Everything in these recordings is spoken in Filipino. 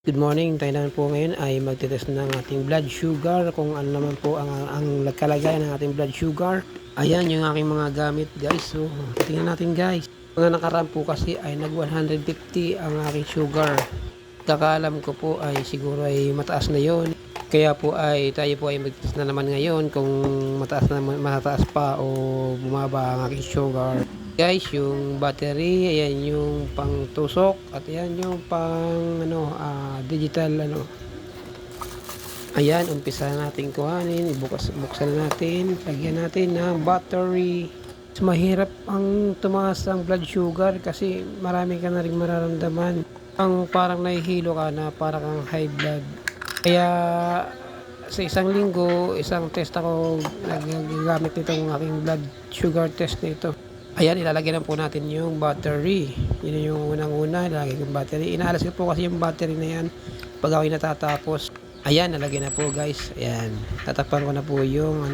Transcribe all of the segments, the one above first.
Good morning, tayo naman po ngayon ay magte-test ng ating blood sugar, kung ano naman po ang kalagayan ng ating blood sugar. Ayan yung aking mga gamit guys, so tingnan natin guys. Mga nakaraan po kasi ay nag 150 ang aking sugar. Kakaalam ko po ay siguro ay mataas na yon. Kaya po ay tayo po ay mag-test na naman ngayon kung mataas pa o bumaba ang aking sugar. Guys, yung battery, ayan yung pang tusok at ayan yung pang digital Ayan, umpisa natin kuhanin, buksan natin, lagyan natin ng battery. Mahirap ang tumaas ang blood sugar kasi marami ka na rin mararamdaman. Ang parang nahihilo ka na parang kang high blood. Kaya sa isang linggo, isang test ako nagagamit nitong aking blood sugar test nito. Ayan, ilalagay na po natin yung battery. Yun yung unang-una, ilalagay yung battery. Inaalas ko po kasi yung battery na yan pag ako'y natatapos. Ayan, nalagay na po guys. Ayan, tatapan ko na po yung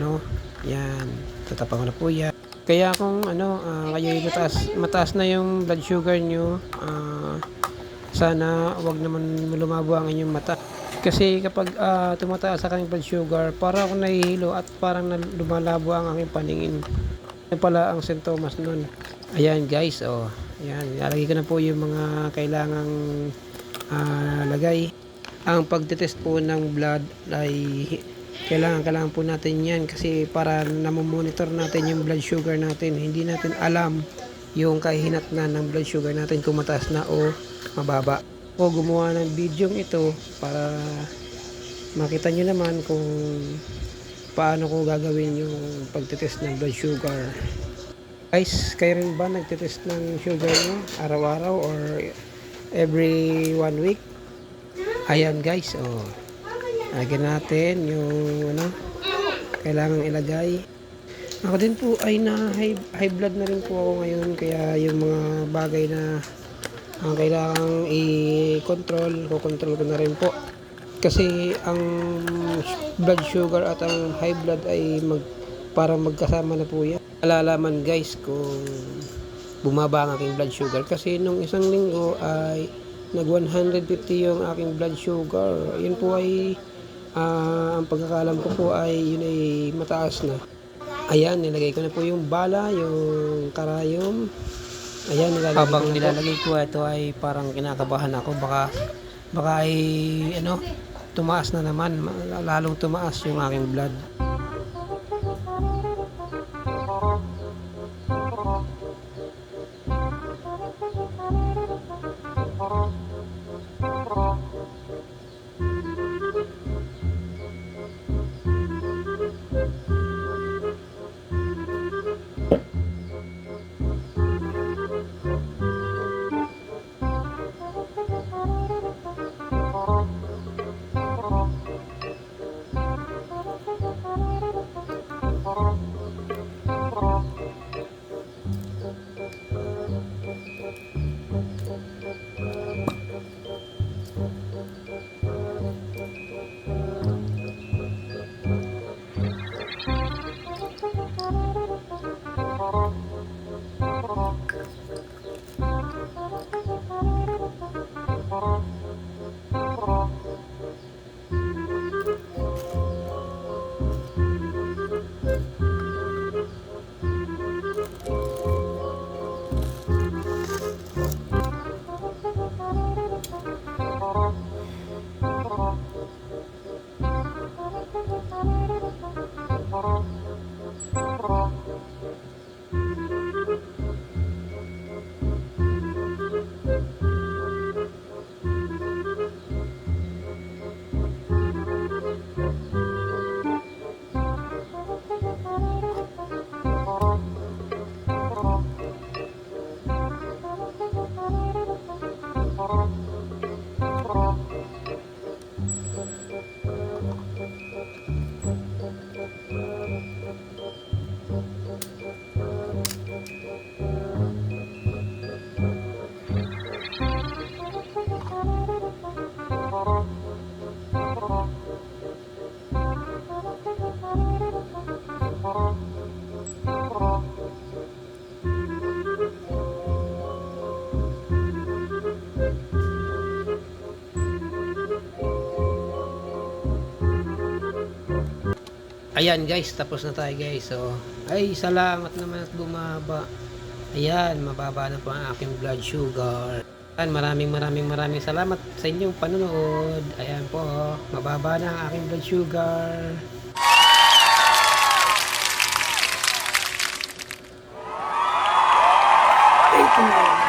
yan, tatapan ko na po yan. Kaya kung kayo mataas na yung blood sugar nyo, sana wag naman lumabo ang inyong mata. Kasi kapag tumataas ang blood sugar, para akong nahihilo at parang lumalabo ang aking paningin. Yan pala ang sintomas nun. Ayan guys, ayan, ilalagay ko na po yung mga kailangang lagay. Ang pagtetest po ng blood ay kailangan po natin yan kasi para namomonitor natin yung blood sugar natin. Hindi natin alam yung kahinatnan ng blood sugar natin kung mataas na o mababa. O gumawa ng video ito para makita nyo naman kung paano ko gagawin yung pagtetest ng blood sugar. Guys, kayo rin ba nagtetest ng sugar nyo araw-araw or every 1 week? Ayan guys, lagyan natin yung kailangang ilagay. Ako din po ay na high blood na rin po ako ngayon, kaya yung mga bagay na ang kailangang i-control, kukontrol ko na rin po. Kasi ang blood sugar at ang high blood ay parang magkasama na po yan. Alalaman guys kung bumaba ang aking blood sugar kasi nung isang linggo ay nag 150 yung aking blood sugar. Yun po ay ang pagkakalam ko po ay yun ay mataas na. Ayan, nilagay ko na po yung bala, yung karayom. Ayan, habang nilalagay ko ito ay parang kinakabahan ako, baka ay tumaas na naman, lalong tumaas yung aking blood. Ayan guys, tapos na tayo guys. So, ay salamat naman at bumaba. Ayan, mababa na po ang aking blood sugar. Ayan, maraming salamat sa inyong panonood. Ayan po, mababa na ang aking blood sugar. Ito na.